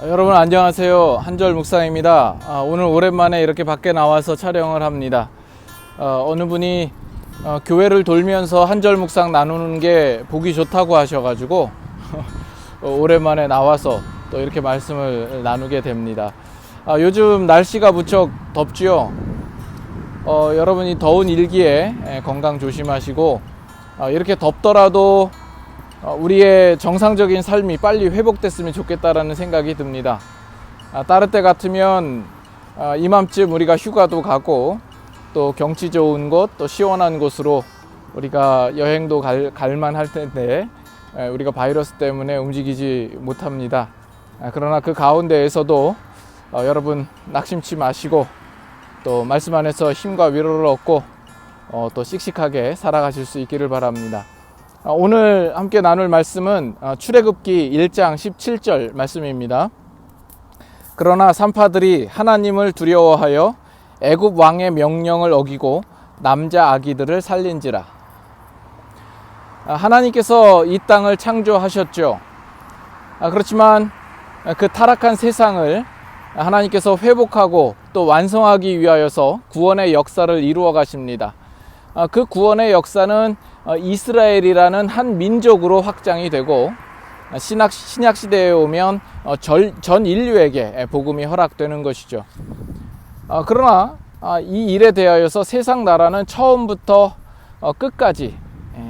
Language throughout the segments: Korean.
여러분 안녕하세요. 한절 묵상입니다. 오늘 오랜만에 이렇게 밖에 나와서 촬영을 합니다. 어느 분이 교회를 돌면서 한절 묵상 나누는 게 보기 좋다고 하셔가지고 오랜만에 나와서 또 이렇게 말씀을 나누게 됩니다. 요즘 날씨가 무척 덥지요. 여러분이 더운 일기에 건강 조심하시고 이렇게 덥더라도 우리의 정상적인 삶이 빨리 회복됐으면 좋겠다라는 생각이 듭니다. 다른 때 같으면 이맘쯤 우리가 휴가도 가고 또 경치 좋은 곳, 또 시원한 곳으로 우리가 여행도 갈 만할 텐데 우리가 바이러스 때문에 움직이지 못합니다. 그러나 그 가운데에서도 여러분 낙심치 마시고 또 말씀 안에서 힘과 위로를 얻고 또 씩씩하게 살아가실 수 있기를 바랍니다. 오늘 함께 나눌 말씀은 출애굽기 1장 17절 말씀입니다. 그러나 산파들이 하나님을 두려워하여 애굽 왕의 명령을 어기고 남자 아기들을 살린지라. 하나님께서 이 땅을 창조하셨죠. 그렇지만 그 타락한 세상을 하나님께서 회복하고 또 완성하기 위하여서 구원의 역사를 이루어 가십니다. 그 구원의 역사는 이스라엘이라는 한 민족으로 확장이 되고 신약 시대에 오면 전 인류에게 복음이 허락되는 것이죠. 그러나 이 일에 대하여서 세상 나라는 처음부터 끝까지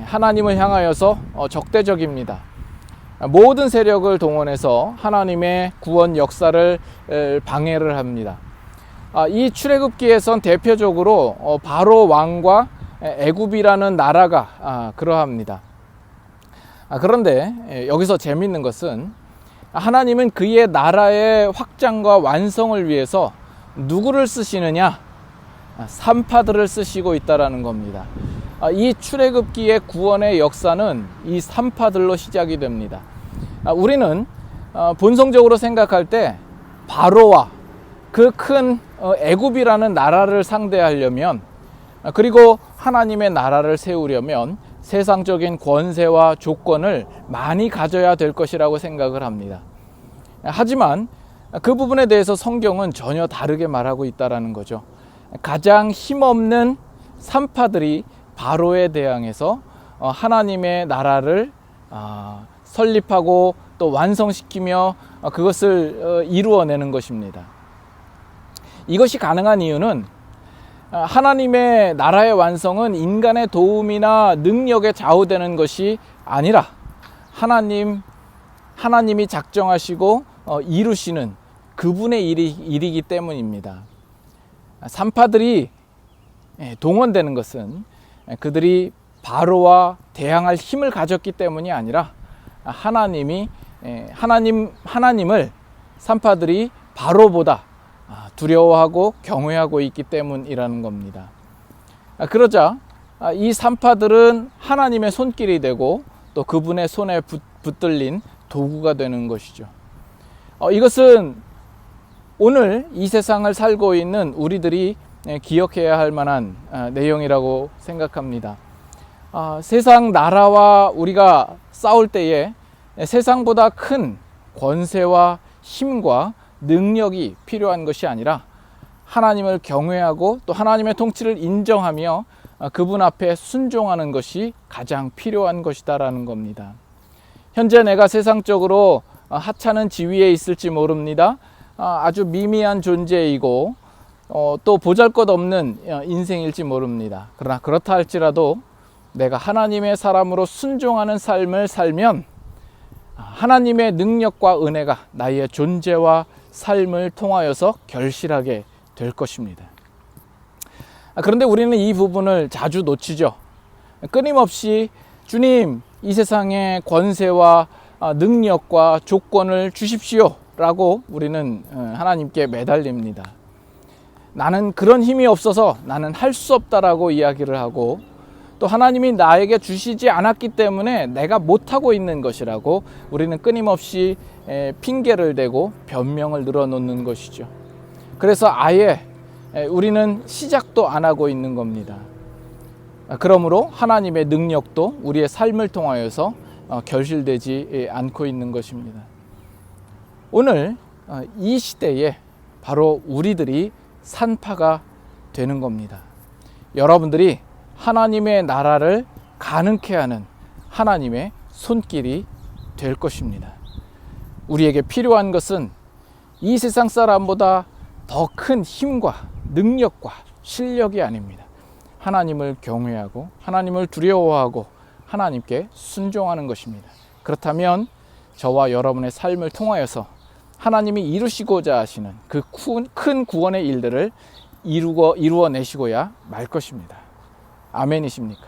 하나님을 향하여서 적대적입니다. 모든 세력을 동원해서 하나님의 구원 역사를 방해를 합니다. 이 출애굽기에선 대표적으로 바로 왕과 애굽이라는 나라가 그러합니다. 그런데 여기서 재미있는 것은 하나님은 그의 나라의 확장과 완성을 위해서 누구를 쓰시느냐? 산파들을 쓰시고 있다는 겁니다. 이 출애굽기의 구원의 역사는 이 산파들로 시작이 됩니다. 우리는 본성적으로 생각할 때 바로와 그 큰 애굽이라는 나라를 상대하려면 그리고 하나님의 나라를 세우려면 세상적인 권세와 조건을 많이 가져야 될 것이라고 생각을 합니다. 하지만 그 부분에 대해서 성경은 전혀 다르게 말하고 있다는 거죠. 가장 힘없는 산파들이 바로에 대항해서 하나님의 나라를 설립하고 또 완성시키며 그것을 이루어내는 것입니다. 이것이 가능한 이유는 하나님의 나라의 완성은 인간의 도움이나 능력에 좌우되는 것이 아니라 하나님이 작정하시고 이루시는 그분의 일이기 때문입니다. 산파들이 동원되는 것은 그들이 바로와 대항할 힘을 가졌기 때문이 아니라 하나님을 산파들이 바로보다 두려워하고 경외하고 있기 때문이라는 겁니다. 그러자 이 산파들은 하나님의 손길이 되고 또 그분의 손에 붙들린 도구가 되는 것이죠. 이것은 오늘 이 세상을 살고 있는 우리들이 기억해야 할 만한 내용이라고 생각합니다. 세상 나라와 우리가 싸울 때에 세상보다 큰 권세와 힘과 능력이 필요한 것이 아니라 하나님을 경외하고 또 하나님의 통치를 인정하며 그분 앞에 순종하는 것이 가장 필요한 것이다라는 겁니다. 현재 내가 세상적으로 하찮은 지위에 있을지 모릅니다. 아주 미미한 존재이고 또 보잘것없는 인생일지 모릅니다. 그러나 그렇다 할지라도 내가 하나님의 사람으로 순종하는 삶을 살면 하나님의 능력과 은혜가 나의 존재와 삶을 통하여서 결실하게 될 것입니다. 그런데 우리는 이 부분을 자주 놓치죠. 끊임없이 주님, 이 세상의 권세와 능력과 조건을 주십시오 라고 우리는 하나님께 매달립니다. 나는 그런 힘이 없어서 나는 할 수 없다라고 이야기를 하고 또 하나님이 나에게 주시지 않았기 때문에 내가 못하고 있는 것이라고 우리는 끊임없이 핑계를 대고 변명을 늘어놓는 것이죠. 그래서 아예 우리는 시작도 안 하고 있는 겁니다. 그러므로 하나님의 능력도 우리의 삶을 통하여서 결실되지 않고 있는 것입니다. 오늘 이 시대에 바로 우리들이 산파가 되는 겁니다. 여러분들이 하나님의 나라를 가능케 하는 하나님의 손길이 될 것입니다. 우리에게 필요한 것은 이 세상 사람보다 더 큰 힘과 능력과 실력이 아닙니다. 하나님을 경외하고 하나님을 두려워하고 하나님께 순종하는 것입니다. 그렇다면 저와 여러분의 삶을 통하여서 하나님이 이루시고자 하시는 그 큰 구원의 일들을 이루어내시고야 말 것입니다. 아멘이십니까?